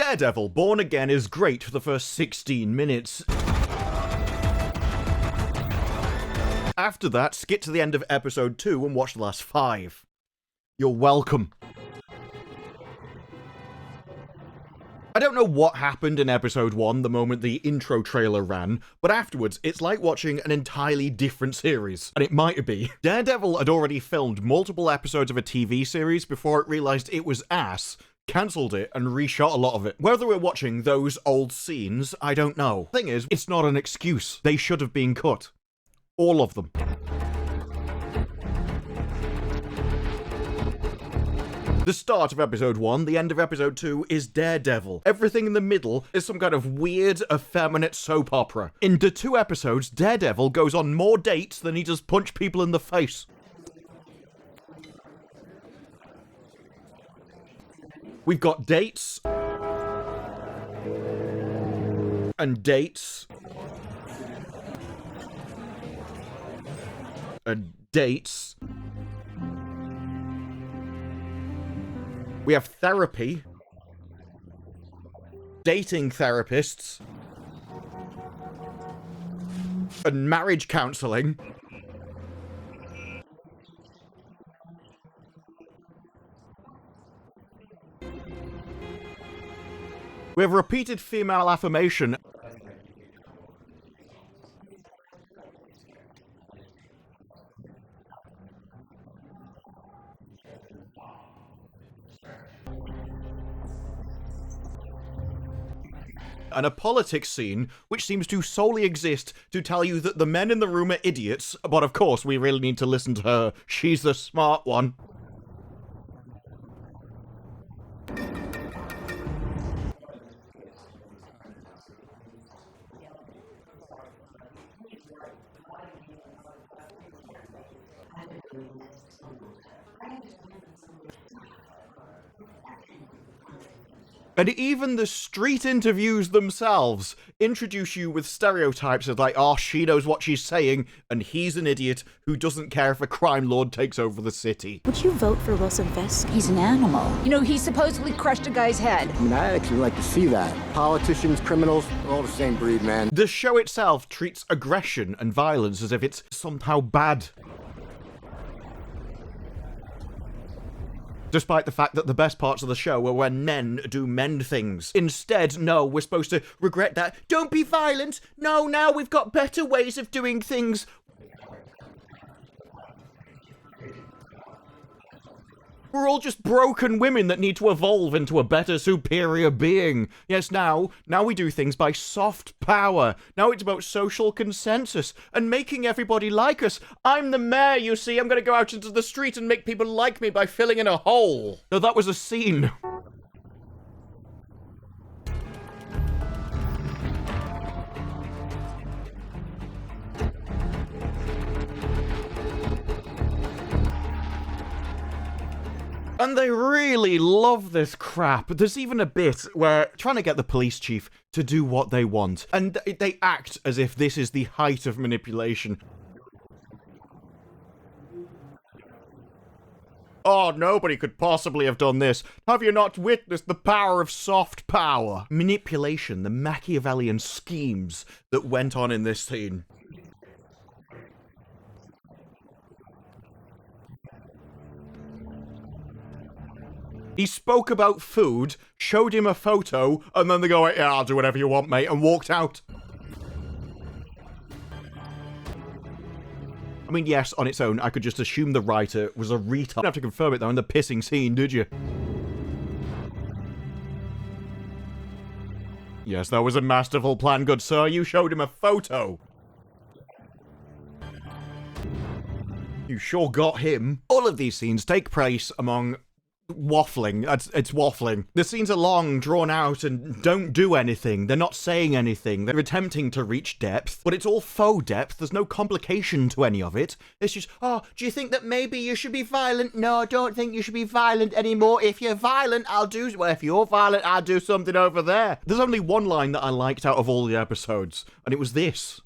Daredevil Born Again is great for the first 16 minutes. After that, skip to the end of episode 2 and watch the last 5. You're welcome. I don't know what happened in episode 1 the moment the intro trailer ran, but afterwards it's like watching an entirely different series. And it might be. Daredevil had already filmed multiple episodes of a TV series before it realised it was ass, cancelled it, and reshot a lot of it. Whether we're watching those old scenes, I don't know. Thing is, it's not an excuse. They should have been cut. All of them. The start of episode 1, the end of episode 2 is Daredevil. Everything in the middle is some kind of weird, effeminate soap opera. In the 2 episodes, Daredevil goes on more dates than he does punch people in the face. We've got dates. And dates. And dates. We have therapy, dating therapists, and marriage counseling. We have repeated female affirmation. And a politics scene which seems to solely exist to tell you that the men in the room are idiots, but of course we really need to listen to her. She's the smart one. And even the street interviews themselves introduce you with stereotypes of like, oh, she knows what she's saying, and he's an idiot who doesn't care if a crime lord takes over the city. Would you vote for Wilson Fisk? He's an animal. You know, he supposedly crushed a guy's head. I mean, I'd actually like to see that. Politicians, criminals, they're all the same breed, man. The show itself treats aggression and violence as if it's somehow bad. Despite the fact that the best parts of the show are when men do men things. Instead, no, we're supposed to regret that. Don't be violent! No, now we've got better ways of doing things. We're all just broken women that need to evolve into a better, superior being. Yes, now we do things by soft power. Now it's about social consensus and making everybody like us. I'm the mayor, you see. I'm gonna go out into the street and make people like me by filling in a hole. No, that was a scene. And they really love this crap. There's even a bit where trying to get the police chief to do what they want. And they act as if this is the height of manipulation. Oh, nobody could possibly have done this. Have you not witnessed the power of soft power? Manipulation, the Machiavellian schemes that went on in this scene. He spoke about food, showed him a photo, and then they go, yeah, I'll do whatever you want, mate, and walked out. I mean, yes, on its own, I could just assume the writer was a retard. You didn't have to confirm it, though, in the pissing scene, did you? Yes, that was a masterful plan, good sir. You showed him a photo. You sure got him. All of these scenes take place among waffling. It's waffling. The scenes are long, drawn out, and don't do anything. They're not saying anything. They're attempting to reach depth, but it's all faux depth. There's no complication to any of it. It's just, oh, do you think that maybe you should be violent? No, I don't think you should be violent anymore. If you're violent, if you're violent, I'll do something over there. There's only one line that I liked out of all the episodes, and it was this.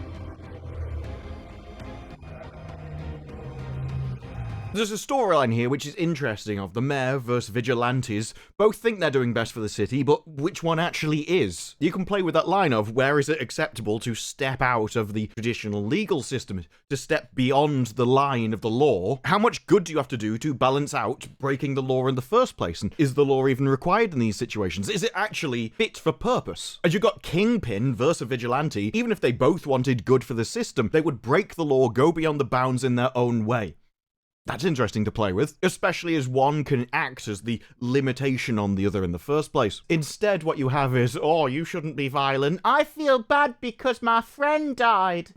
There's a storyline here which is interesting of the mayor versus vigilantes. Both think they're doing best for the city, but which one actually is? You can play with that line of where is it acceptable to step out of the traditional legal system, to step beyond the line of the law. How much good do you have to do to balance out breaking the law in the first place? And is the law even required in these situations? Is it actually fit for purpose? As you got Kingpin versus vigilante, even if they both wanted good for the system, they would break the law, go beyond the bounds in their own way. That's interesting to play with, especially as one can act as the limitation on the other in the first place. Instead, what you have is, oh, you shouldn't be violent. I feel bad because my friend died.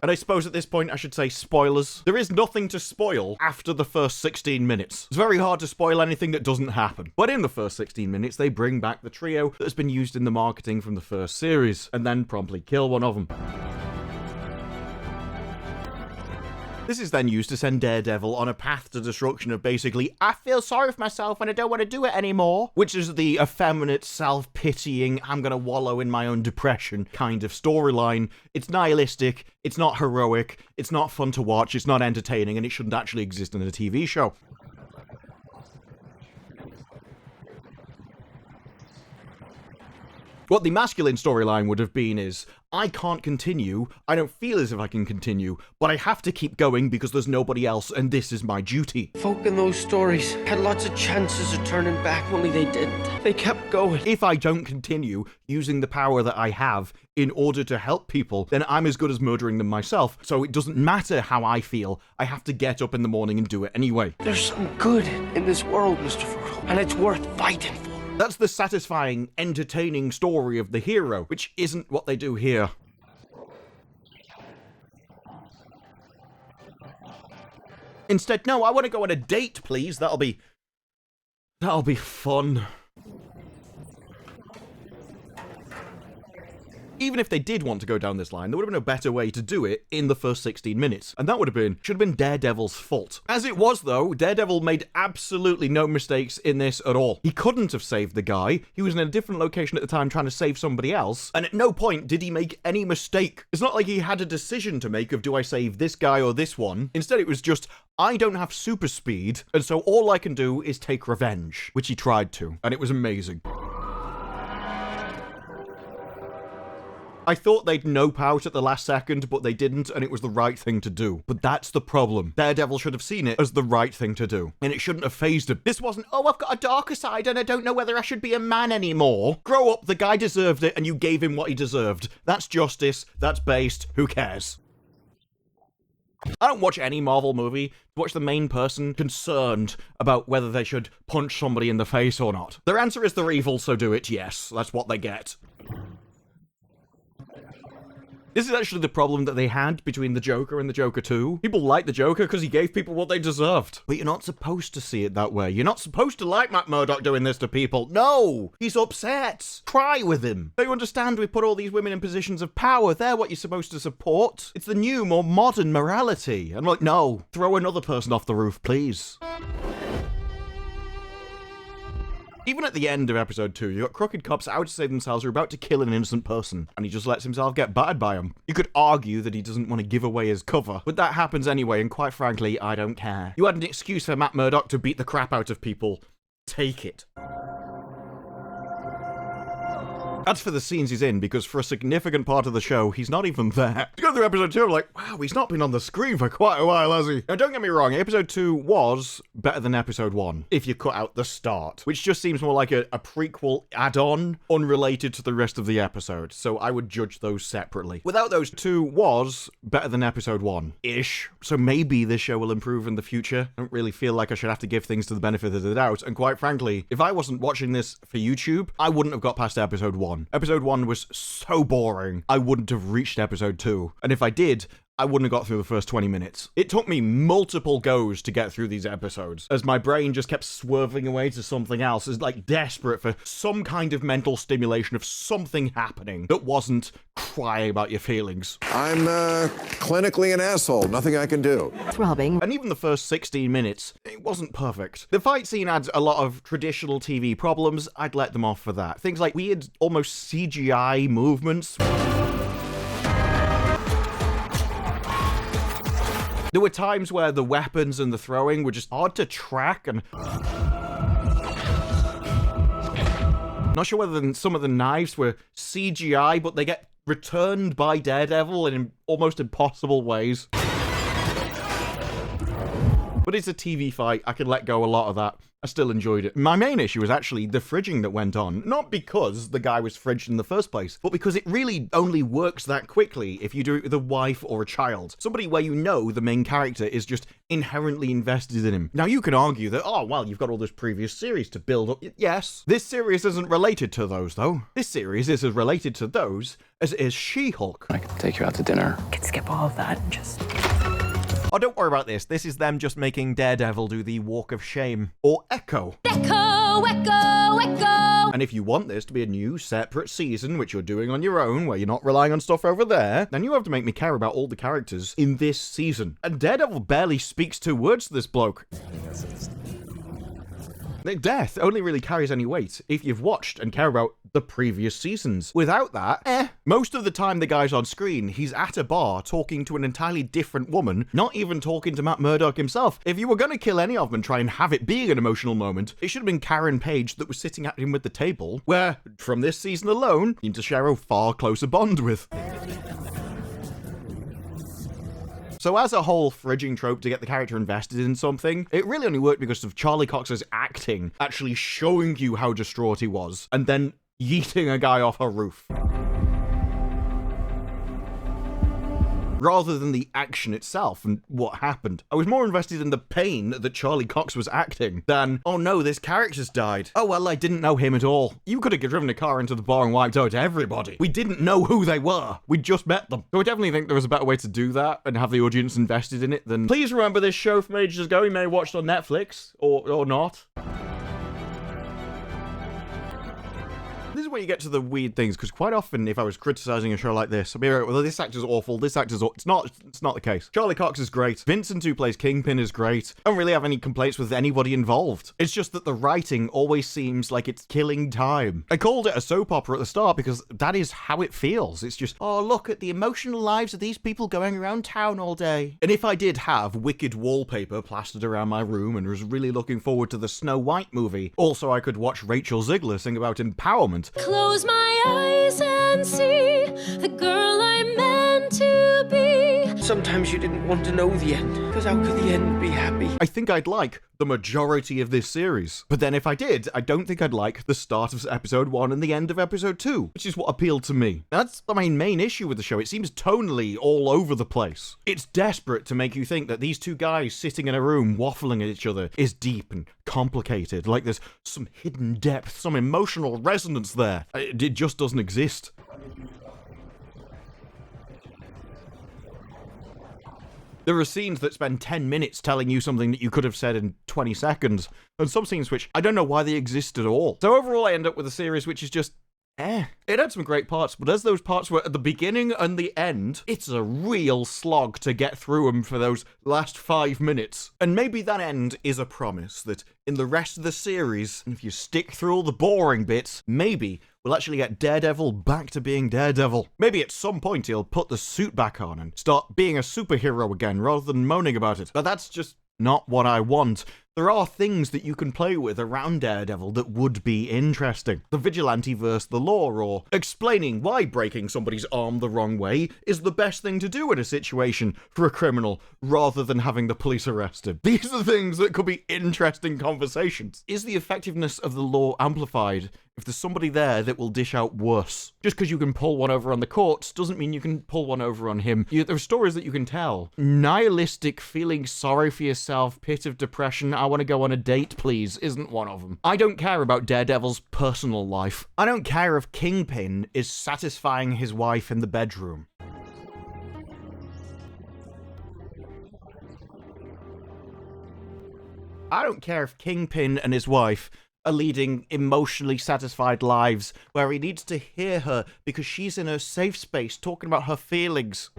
And I suppose at this point I should say spoilers. There is nothing to spoil after the first 16 minutes. It's very hard to spoil anything that doesn't happen. But in the first 16 minutes, they bring back the trio that has been used in the marketing from the first series, and then promptly kill one of them. This is then used to send Daredevil on a path to destruction of basically, I feel sorry for myself and I don't want to do it anymore, which is the effeminate, self-pitying, I'm gonna wallow in my own depression kind of storyline. It's nihilistic, it's not heroic, it's not fun to watch, it's not entertaining, and it shouldn't actually exist in a TV show. What the masculine storyline would have been is, I can't continue, I don't feel as if I can continue, but I have to keep going because there's nobody else and this is my duty. Folk in those stories had lots of chances of turning back, only they didn't. They kept going. If I don't continue using the power that I have in order to help people, then I'm as good as murdering them myself. So it doesn't matter how I feel, I have to get up in the morning and do it anyway. There's some good in this world, Mr. Frodo, and it's worth fighting for. That's the satisfying, entertaining story of the hero, which isn't what they do here. Instead, no, I want to go on a date, please. That'll be fun. Even if they did want to go down this line, there would have been a better way to do it in the first 16 minutes. And that should have been Daredevil's fault. As it was, though, Daredevil made absolutely no mistakes in this at all. He couldn't have saved the guy. He was in a different location at the time trying to save somebody else. And at no point did he make any mistake. It's not like he had a decision to make of, do I save this guy or this one? Instead, it was just, I don't have super speed, and so all I can do is take revenge. Which he tried to, and it was amazing. I thought they'd nope out at the last second, but they didn't, and it was the right thing to do. But that's the problem. Daredevil should have seen it as the right thing to do, and it shouldn't have fazed him. This wasn't, oh, I've got a darker side and I don't know whether I should be a man anymore. Grow up, the guy deserved it, and you gave him what he deserved. That's justice, that's based, who cares? I don't watch any Marvel movie to watch the main person concerned about whether they should punch somebody in the face or not. Their answer is they're evil, so do it, yes. That's what they get. This is actually the problem that they had between the Joker and the Joker 2. People like the Joker because he gave people what they deserved. But you're not supposed to see it that way. You're not supposed to like Matt Murdock doing this to people. No! He's upset. Cry with him. Don't you understand we put all these women in positions of power? They're what you're supposed to support. It's the new, more modern morality. And like, no. Throw another person off the roof, please. Even at the end of episode 2, you got crooked cops out to save themselves who are about to kill an innocent person, and he just lets himself get battered by them. You could argue that he doesn't want to give away his cover, but that happens anyway, and quite frankly, I don't care. You had an excuse for Matt Murdock to beat the crap out of people. Take it. That's for the scenes he's in, because for a significant part of the show, he's not even there. To go through episode 2, I'm like, wow, he's not been on the screen for quite a while, has he? Now, don't get me wrong, episode 2 was better than episode 1, if you cut out the start, which just seems more like a prequel add-on, unrelated to the rest of the episode, so I would judge those separately. Without those, 2 was better than episode 1-ish, so maybe this show will improve in the future. I don't really feel like I should have to give things to the benefit of the doubt, and quite frankly, if I wasn't watching this for YouTube, I wouldn't have got past episode 1. Episode 1 was so boring, I wouldn't have reached episode 2. And if I did, I wouldn't have got through the first 20 minutes. It took me multiple goes to get through these episodes, as my brain just kept swerving away to something else, as like desperate for some kind of mental stimulation of something happening that wasn't crying about your feelings. I'm clinically an asshole. Nothing I can do. Throbbing. And even the first 16 minutes, it wasn't perfect. The fight scene had a lot of traditional TV problems. I'd let them off for that. Things like weird, almost CGI movements. There were times where the weapons and the throwing were just hard to track, and not sure whether some of the knives were CGI, but they get returned by Daredevil in almost impossible ways. But it's a TV fight, I can let go a lot of that. I still enjoyed it. My main issue was actually the fridging that went on. Not because the guy was fridged in the first place, but because it really only works that quickly if you do it with a wife or a child. Somebody where you know the main character is just inherently invested in him. Now you can argue that, oh, well, you've got all this previous series to build up. Yes. This series isn't related to those, though. This series is as related to those as it is She-Hulk. I could take you out to dinner. Could skip all of that and just... Oh, don't worry about this. This is them just making Daredevil do the walk of shame. Or Echo. Echo, echo, echo. And if you want this to be a new, separate season, which you're doing on your own, where you're not relying on stuff over there, then you have to make me care about all the characters in this season. And Daredevil barely speaks 2 words to this bloke. Death only really carries any weight if you've watched and care about the previous seasons. Without that, most of the time the guy's on screen, he's at a bar talking to an entirely different woman, not even talking to Matt Murdock himself. If you were going to kill any of them and try and have it being an emotional moment, it should have been Karen Page that was sitting at him at the table, where, from this season alone, you need to share a far closer bond with. So as a whole fridging trope to get the character invested in something, it really only worked because of Charlie Cox's acting, actually showing you how distraught he was, and then yeeting a guy off a roof. Rather than the action itself and what happened. I was more invested in the pain that Charlie Cox was acting than, oh no, this character's died. Oh well, I didn't know him at all. You could have driven a car into the bar and wiped out everybody. We didn't know who they were. We just met them. So I definitely think there was a better way to do that and have the audience invested in it than... Please remember this show from ages ago. You may have watched on Netflix, or not. This is where you get to the weird things, because quite often, if I was criticizing a show like this, I'd be like, well, this actor's awful, this actor's awful. It's not the case. Charlie Cox is great. Vincent, who plays Kingpin, is great. I don't really have any complaints with anybody involved. It's just that the writing always seems like it's killing time. I called it a soap opera at the start because that is how it feels. It's just, oh, look at the emotional lives of these people going around town all day. And if I did have wicked wallpaper plastered around my room and was really looking forward to the Snow White movie, also I could watch Rachel Ziegler sing about empowerment. Close my eyes and see the girl I'm meant to be. Sometimes you didn't want to know the end, because how could the end be happy? I think I'd like the majority of this series. But then if I did, I don't think I'd like the start of episode 1 and the end of episode 2, which is what appealed to me. That's my main issue with the show. It seems tonally all over the place. It's desperate to make you think that these two guys sitting in a room waffling at each other is deep and complicated, like there's some hidden depth, some emotional resonance there. It just doesn't exist. There are scenes that spend 10 minutes telling you something that you could have said in 20 seconds, and some scenes which I don't know why they exist at all. So overall, I end up with a series which is just It had some great parts, but as those parts were at the beginning and the end, it's a real slog to get through them for those last 5 minutes. And maybe that end is a promise that in the rest of the series, if you stick through all the boring bits, maybe we'll actually get Daredevil back to being Daredevil. Maybe at some point he'll put the suit back on and start being a superhero again rather than moaning about it. But that's just not what I want. There are things that you can play with around Daredevil that would be interesting. The vigilante versus the law, or explaining why breaking somebody's arm the wrong way is the best thing to do in a situation for a criminal, rather than having the police arrest him. These are things that could be interesting conversations. Is the effectiveness of the law amplified if there's somebody there that will dish out worse? Just because you can pull one over on the courts doesn't mean you can pull one over on him. There are stories that you can tell. Nihilistic, feeling sorry for yourself, pit of depression, I want to go on a date, please, isn't one of them. I don't care about Daredevil's personal life. I don't care if Kingpin is satisfying his wife in the bedroom. I don't care if Kingpin and his wife are leading emotionally satisfied lives where he needs to hear her because she's in her safe space talking about her feelings.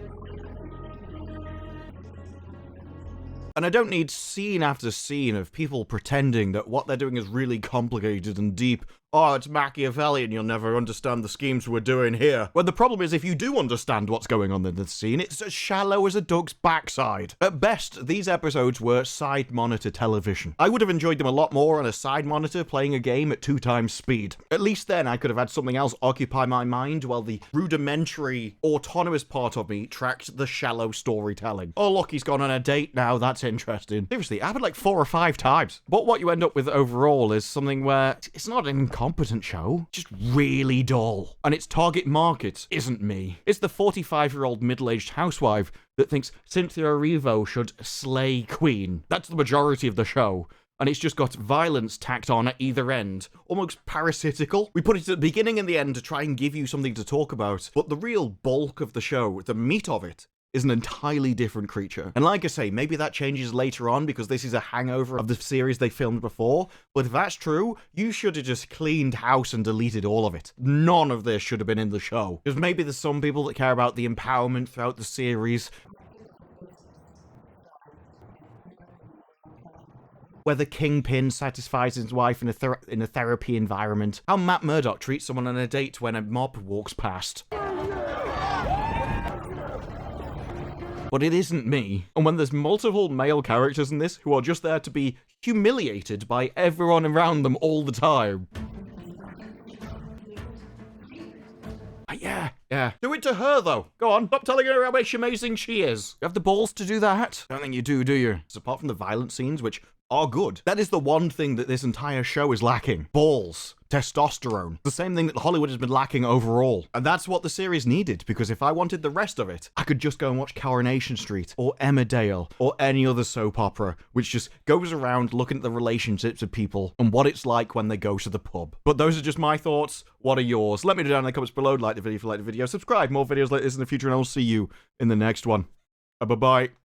And I don't need scene after scene of people pretending that what they're doing is really complicated and deep oh, it's Machiavellian, you'll never understand the schemes we're doing here. Well, the problem is if you do understand what's going on in the scene, it's as shallow as a duck's backside. At best, these episodes were side monitor television. I would have enjoyed them a lot more on a side monitor playing a game at 2 times speed. At least then I could have had something else occupy my mind while the rudimentary, autonomous part of me tracked the shallow storytelling. Oh look, he's gone on a date now, that's interesting. Seriously, it happened like 4 or 5 times. But what you end up with overall is something where it's not an incompetent show, just really dull. And its target market isn't me. It's the 45-year-old middle-aged housewife that thinks Cynthia Erivo should slay Queen. That's the majority of the show. And it's just got violence tacked on at either end. Almost parasitical. We put it at the beginning and the end to try and give you something to talk about. But the real bulk of the show, the meat of it, is an entirely different creature. And like I say, maybe that changes later on because this is a hangover of the series they filmed before. But if that's true, you should have just cleaned house and deleted all of it. None of this should have been in the show. Because maybe there's some people that care about the empowerment throughout the series. Whether Kingpin satisfies his wife in a therapy environment. How Matt Murdock treats someone on a date when a mob walks past. But it isn't me. And when there's multiple male characters in this who are just there to be humiliated by everyone around them all the time. Yeah. Do it to her, though. Go on. Stop telling her how much amazing she is. You have the balls to do that? Don't think you do you? Because apart from the violent scenes, which are good, that is the one thing that this entire show is lacking. Balls. Testosterone. The same thing that Hollywood has been lacking overall. And that's what the series needed, because if I wanted the rest of it, I could just go and watch Coronation Street, or Emmerdale, or any other soap opera, which just goes around looking at the relationships of people and what it's like when they go to the pub. But those are just my thoughts. What are yours? Let me know down in the comments below. Like the video if you like the video. Subscribe. More videos like this in the future, and I'll see you in the next one. Bye-bye.